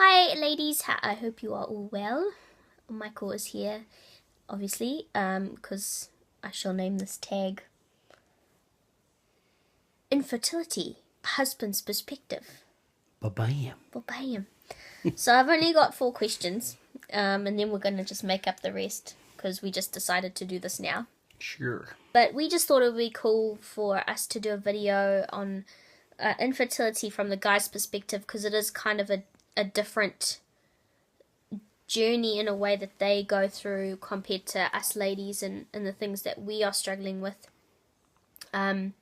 Hi ladies, I hope you are all well. Michael is here, obviously, because I shall name this tag Infertility, Husband's Perspective. Ba-bam. Ba-bam. So I've only got 4 questions, and then we're going to just make up the rest, because we just decided to do this now. Sure. But we just thought it would be cool for us to do a video on infertility from the guy's perspective, because it is kind of a different journey in a way that they go through compared to us ladies and the things that we are struggling with. And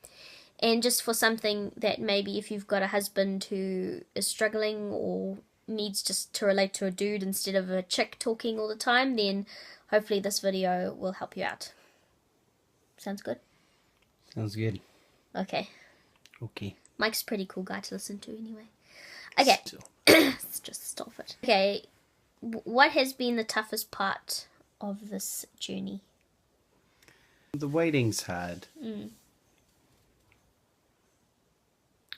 just for something that maybe if you've got a husband who is struggling or needs just to relate to a dude instead of a chick talking all the time, then hopefully this video will help you out. Sounds good? Sounds good. Okay. Okay. Mike's a pretty cool guy to listen to anyway. Okay. Let's just stop it. Okay. What has been the toughest part of this journey? The waiting's hard.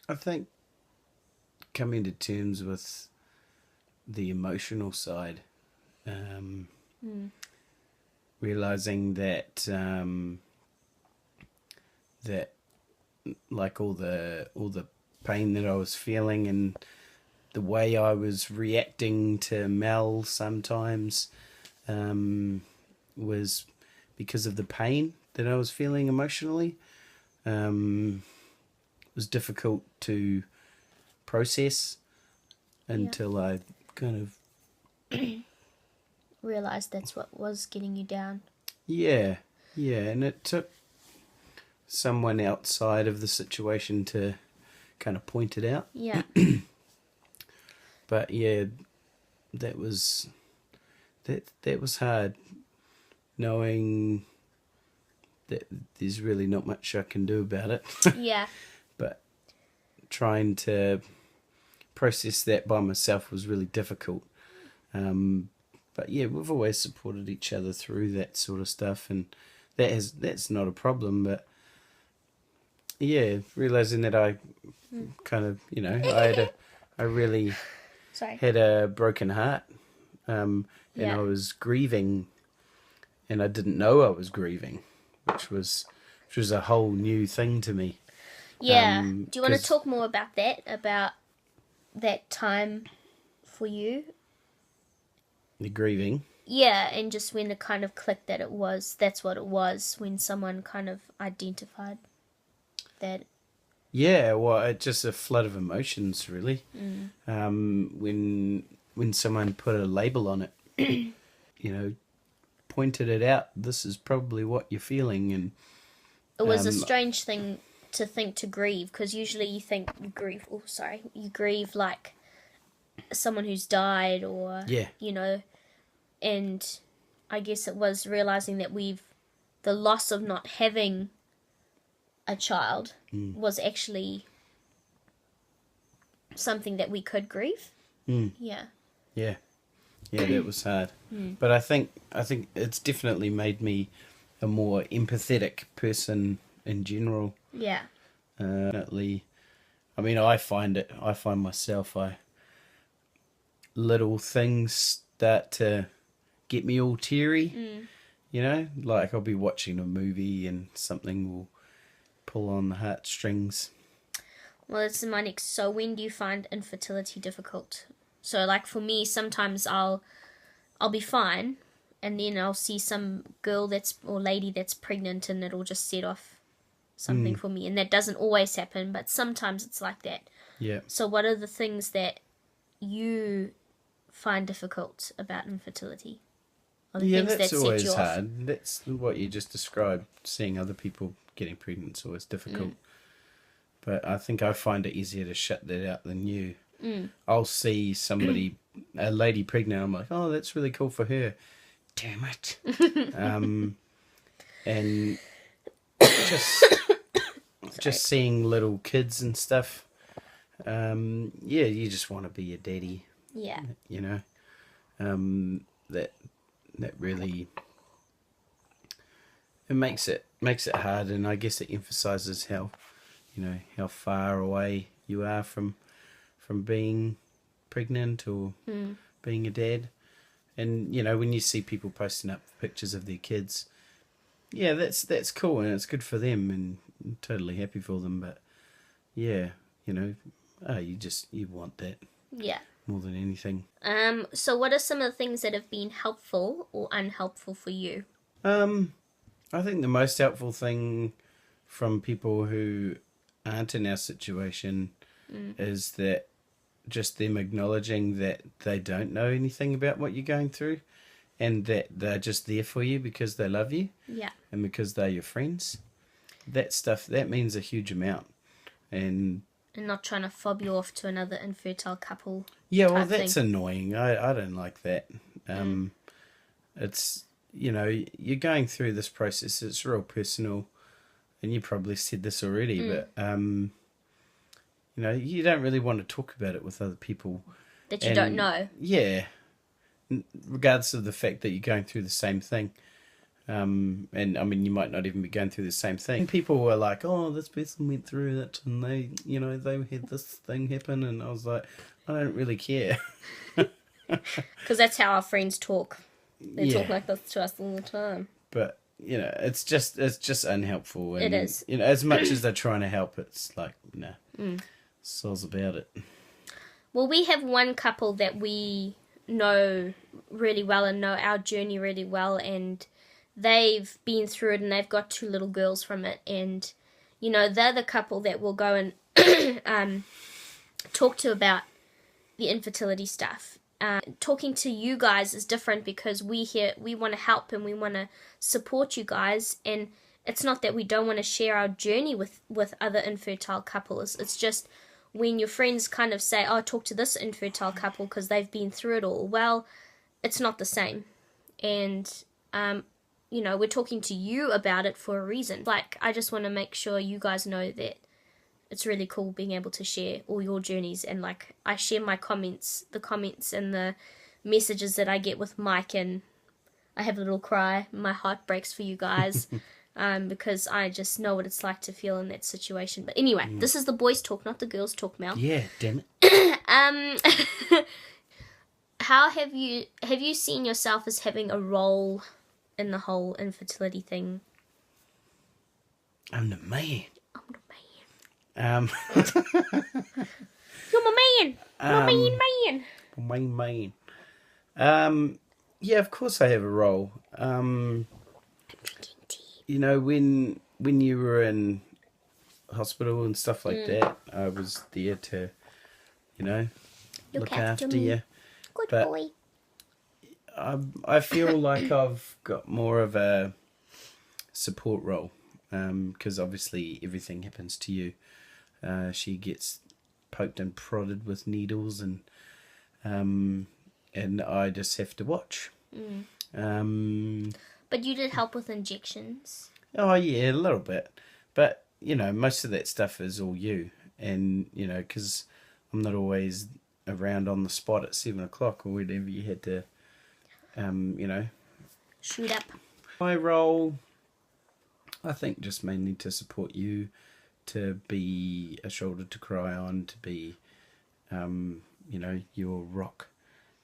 I think coming to terms with the emotional side, realizing that that like all the pain that I was feeling and the way I was reacting to Mel sometimes was because of the pain that I was feeling emotionally. It was difficult to process until I kind of Realized that's what was getting you down. Yeah, and it took someone outside of the situation to kind of point it out. Yeah. But yeah, that was hard, knowing that there's really not much I can do about it. Yeah. But trying to process that by myself was really difficult. But yeah, we've always supported each other through that sort of stuff, and that's not a problem. But yeah, realizing that I kind of, I really had a broken heart, and I was grieving, and I didn't know I was grieving, which was a whole new thing to me. Yeah. Do you want to talk more about that time for you? The grieving. Yeah, and just when it kind of clicked that that's what it was, when someone kind of identified that. Yeah, well, it's just a flood of emotions, really. When someone put a label on it, pointed it out, this is probably what you're feeling, and it was a strange thing to think to grieve, because usually you think you grieve like someone who's died, or and I guess it was realizing that the loss of not having a child was actually something that we could grieve. Yeah, that was hard. But I think it's definitely made me a more empathetic person in general. Yeah. Definitely. I mean, I find myself, little things start to get me all teary. Like I'll be watching a movie and something will pull on the heartstrings. Well, this is my next. So when do you find infertility difficult? So like for me, sometimes I'll be fine, and then I'll see some girl or lady that's pregnant, and it'll just set off something for me. And that doesn't always happen, but sometimes it's like that. Yeah. So what are the things that you find difficult about infertility? That's always hard. That's what you just described. Seeing other people getting pregnant is always difficult. But I think I find it easier to shut that out than you. I'll see a lady pregnant, I'm like, oh, that's really cool for her. Damn it. And just seeing little kids and stuff, you just want to be a daddy. Yeah. That really, it makes it hard, and I guess it emphasizes how far away you are from being pregnant or being a dad. And, you know, when you see people posting up pictures of their kids, yeah, that's cool and it's good for them and I'm totally happy for them. But, yeah, you know, you want that Yeah. more than anything. So what are some of the things that have been helpful or unhelpful for you? I think the most helpful thing from people who aren't in our situation is that just them acknowledging that they don't know anything about what you're going through and that they're just there for you because they love you and because they're your friends. That stuff, that means a huge amount. And not trying to fob you off to another infertile couple. Yeah, well, type that's thing. annoying. I don't like that. It's, you know, you're going through this process. It's real personal. And you probably said this already, but, you know, you don't really want to talk about it with other people. That you don't know. Yeah. Regardless of the fact that you're going through the same thing. And, I mean, you might not even be going through the same thing. People were like, oh, this person went through that and they, you know, they had this thing happen. And I was like, I don't really care. Because that's how our friends talk. They talk like this to us all the time. But, you know, it's just unhelpful. And, It is. You know, as much as they're trying to help, it's like, nah, soz about it. Well, we have one couple that we know really well and know our journey really well, and they've been through it and they've got 2 little girls from it, and, you know, they're the couple that will go and talk to about the infertility stuff. Talking to you guys is different because we want to help and we want to support you guys, and it's not that we don't want to share our journey with other infertile couples. It's just when your friends kind of say, oh, talk to this infertile couple because they've been through it all. Well, it's not the same. And, you know, we're talking to you about it for a reason. Like, I just want to make sure you guys know that it's really cool being able to share all your journeys. And, like, I share my comments and the messages that I get with Myke, and I have a little cry. My heart breaks for you guys. Because I just know what it's like to feel in that situation. But anyway, this is the boys' talk, not the girls' talk, Mel. Yeah, damn it. How have you seen yourself as having a role in the whole infertility thing? I'm the man. I'm the man. You're my man. My main man. Yeah, of course I have a role. You know, when you were in hospital and stuff like that, I was there to, you know, look after you. Good but boy. I feel like I've got more of a support role, because obviously everything happens to you. She gets poked and prodded with needles, and I just have to watch. But you did help with injections. Oh yeah, a little bit, but you know, most of that stuff is all you, and you know, because I'm not always around on the spot at 7 o'clock or whenever you had to, you know, shoot up. My role, I think, just mainly to support you, to be a shoulder to cry on, to be, you know, your rock,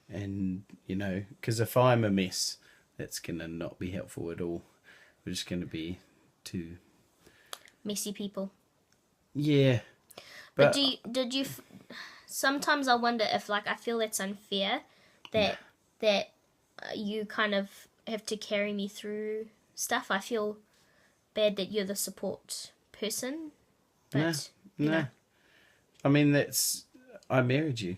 and you know, because if I'm a mess, that's gonna not be helpful at all. We're just gonna be two messy people. Yeah, but did you? Sometimes I wonder if, like, I feel it's unfair that you kind of have to carry me through stuff. I feel bad that you're the support person. But no. I mean, I married you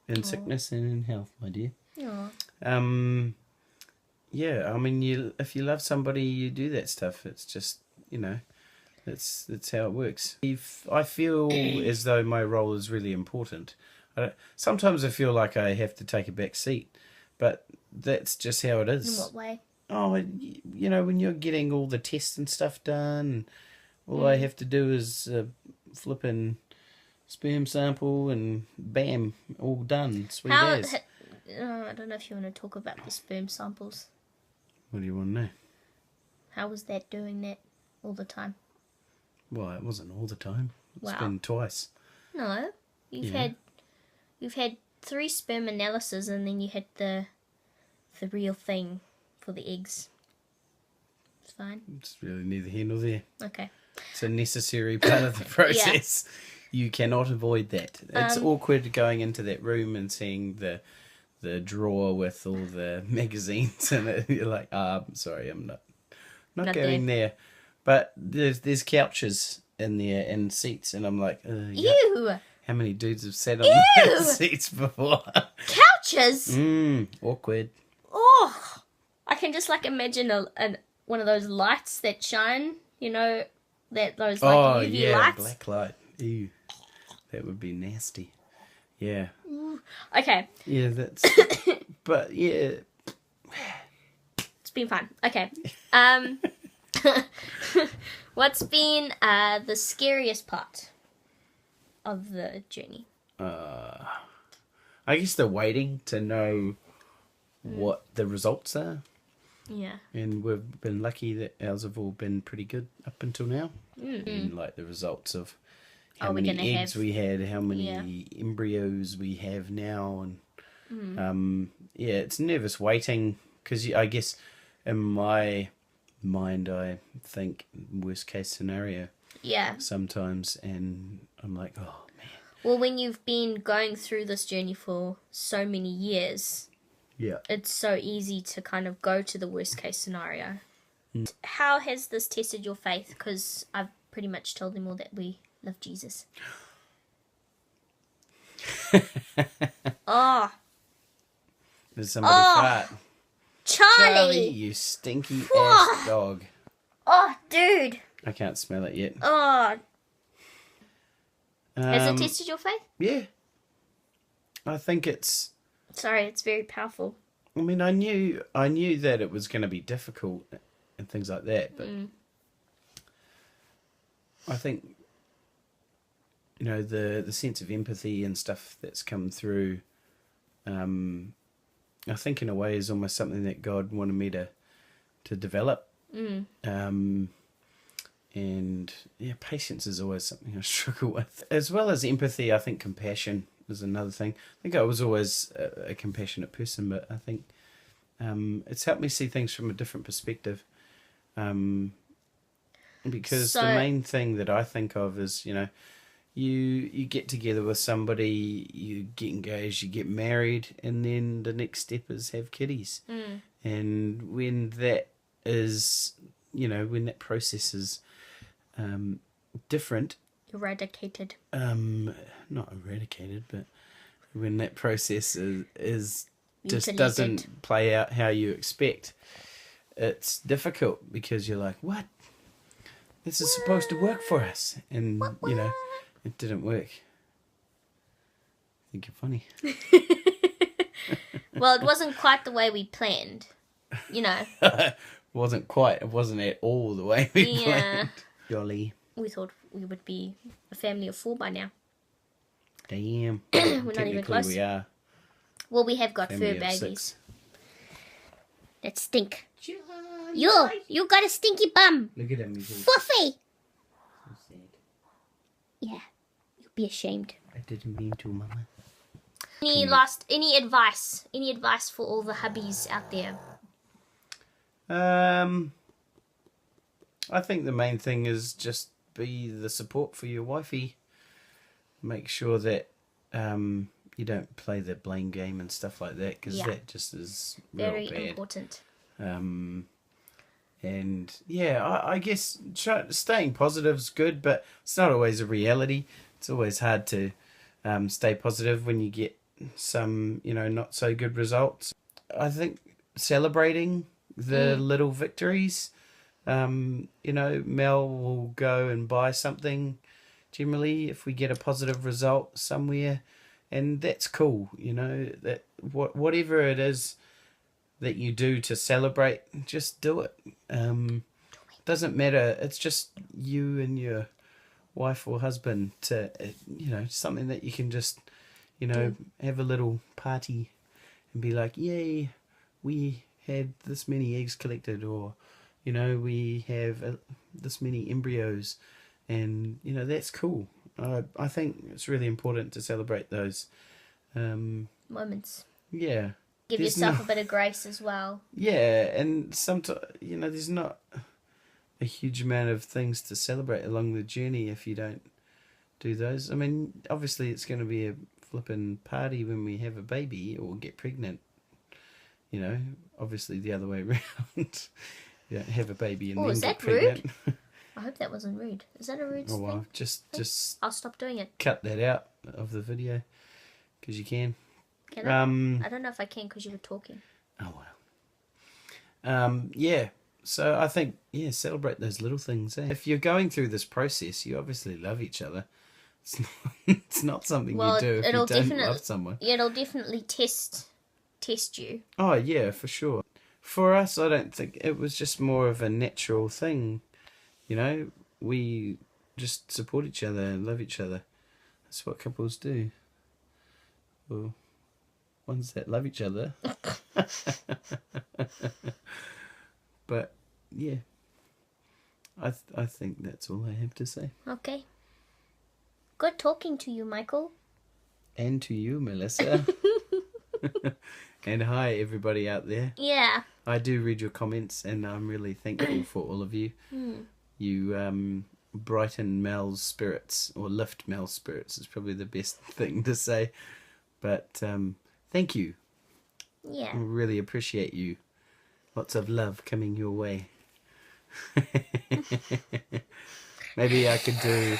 in sickness and in health, my dear. Aww. Yeah, I mean, if you love somebody, you do that stuff. It's just, you know, that's how it works. If I feel as though my role is really important. Sometimes I feel like I have to take a back seat, but that's just how it is. In what way? Oh, you know, when you're getting all the tests and stuff done, all I have to do is flip in sperm sample and bam, all done. Sweet as. I don't know if you want to talk about the sperm samples. What do you want to know? How was that doing that all the time? Well, it wasn't all the time. It's Wow. been twice. No, you've had 3 sperm analysis, and then you had the real thing for the eggs. It's fine. It's really neither here nor there. Okay. It's a necessary part of the process. You cannot avoid that. It's awkward going into that room and seeing the drawer with all the magazines in it. You're like, sorry, I'm not going there. But there's couches in there and seats, and I'm like, ew. How many dudes have sat on those seats before? Couches. Awkward. Oh, I can just like imagine one of those lights that shine. You know, those like UV lights. Black light. Ew, that would be nasty. Yeah. Okay. Yeah, that's. But yeah, it's been fun. Okay. What's been the scariest part of the journey? I guess the waiting to know what the results are. Yeah. And we've been lucky that ours have all been pretty good up until now. And like the results of how many eggs we had, how many embryos we have now, and it's nervous waiting because I guess in my mind I think worst case scenario. Yeah. Sometimes, and I'm like, oh man. Well, when you've been going through this journey for so many years, it's so easy to kind of go to the worst case scenario. How has this tested your faith? Because I've pretty much told them all that we love Jesus. There's somebody fart. Charlie, you stinky ass dog. Oh, dude. I can't smell it yet. Oh. Has it tested your faith? Yeah. I think it's... Sorry, it's very powerful. I mean, I knew that it was going to be difficult and things like that, but I think, you know, the sense of empathy and stuff that's come through, I think in a way is almost something that God wanted me to develop. And yeah, patience is always something I struggle with. As well as empathy, I think compassion is another thing. I think I was always a compassionate person, but I think it's helped me see things from a different perspective. Because the main thing that I think of is, you know, you get together with somebody, you get engaged, you get married, and then the next step is have kiddies. And when that is, you know, when that process is different, eradicated. Not eradicated, but when that process is just Mutilated. doesn't play out how you expect, it's difficult because you're like, what? This is supposed to work for us, and you know, it didn't work. I think you're funny. Well, it wasn't quite the way we planned, you know. It wasn't at all the way we planned. Jolly. We thought we would be a family of 4 by now. Damn. We're not even close. We are. Well, we have got Family fur of babies 6. that stink. You got a stinky bum. Look at him. He's all Fluffy. so sad. Yeah, you'll be ashamed. I didn't mean to, Mama. Any advice? Any advice for all the hubbies out there? I think the main thing is just be the support for your wifey. Make sure that you don't play the blame game and stuff like that, because that just is very real bad. Important. And yeah, I guess staying positive is good, but it's not always a reality. It's always hard to stay positive when you get some, you know, not so good results. I think celebrating the little victories. You know, Mel will go and buy something generally if we get a positive result somewhere, and that's cool. You know, that whatever it is that you do to celebrate, just do it. Doesn't matter. It's just you and your wife or husband to, you know, something that you can just, you know, have a little party and be like, yay, we had this many eggs collected, or, you know, we have this many embryos, and, you know, that's cool. I think it's really important to celebrate those moments. Yeah. Give There's yourself no- a bit of grace as well. Yeah, and sometimes, there's not a huge amount of things to celebrate along the journey if you don't do those. I mean, obviously it's going to be a flippin' party when we have a baby or get pregnant. Obviously the other way around. You don't have a baby and Oh, then is get that rude? pregnant. I hope that wasn't rude. Is that a rude Oh thing? well, just I'll stop doing it. cut that out of the video because you can. Can I? I don't know if I can because you were talking. Oh well. Yeah. So I think celebrate those little things. If you're going through this process, you obviously love each other. It's not something you do if you don't love someone. Yeah, it'll definitely test you. Oh yeah, for sure. For us, I don't think it was just more of a natural thing. We just support each other and love each other. That's what couples do. Well, ones that love each other. But yeah, I think that's all I have to say. Okay. Good talking to you, Michael. And to you, Melissa. And hi, everybody out there. Yeah. I do read your comments, and I'm really thankful for all of you. You brighten Mel's spirits, or lift Mel's spirits is probably the best thing to say. But thank you. Yeah. I really appreciate you. Lots of love coming your way. Maybe I could do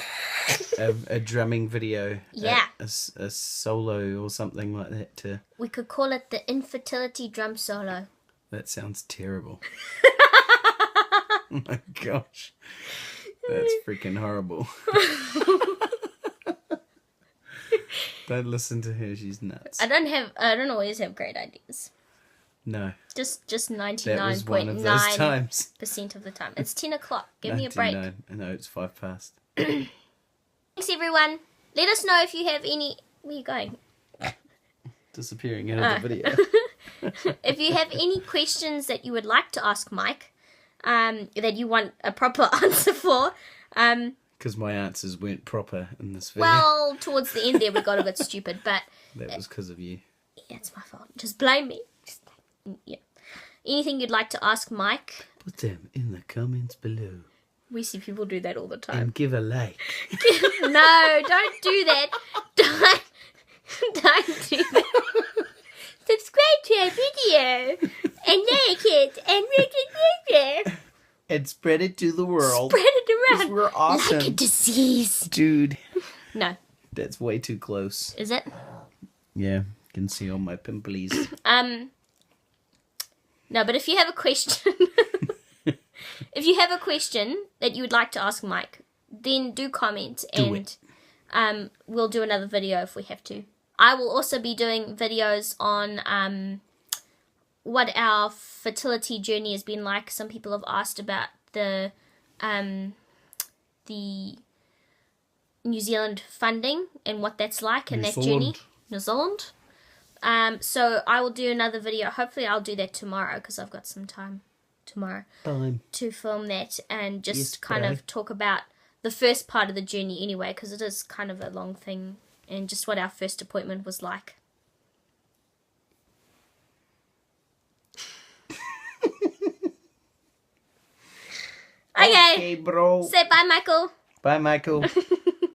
a drumming video. Yeah. A solo or something like that too. We could call it the Infertility drum solo. That sounds terrible. Oh my gosh. That's freaking horrible. Don't listen to her, she's nuts. I don't always have great ideas. No. Just That was one of those 99.9% times. of the time. It's 10 o'clock. Give me a break. 99. I know, it's 5 past. Thanks, everyone. Let us know if you have any... Where are you going? Disappearing out of the video. If you have any questions that you would like to ask Myke, that you want a proper answer for... Because my answers weren't proper in this video. Well, towards the end there we got a bit stupid, but... That was because of you. Yeah, it's my fault. Just blame me. Yeah. Anything you'd like to ask Myke? Put them in the comments below. We see people do that all the time. And give a like. No, don't do that. Don't do that. Subscribe to our video and like it and rate it. And spread it to the world. Spread it around. We're awesome. Like a disease. Dude. No. That's way too close. Is it? Yeah, can see all my pimples. No, but if you have a question, that you would like to ask Myke, then do comment and we'll do another video if we have to. I will also be doing videos on what our fertility journey has been like. Some people have asked about the New Zealand funding and what that's like in that journey. New Zealand. So I will do another video. Hopefully I'll do that tomorrow because I've got some time tomorrow to film that and just kind of talk about the first part of the journey anyway, because it is kind of a long thing, and just what our first appointment was like. Okay, bro. say bye, Michael. Bye, Michael.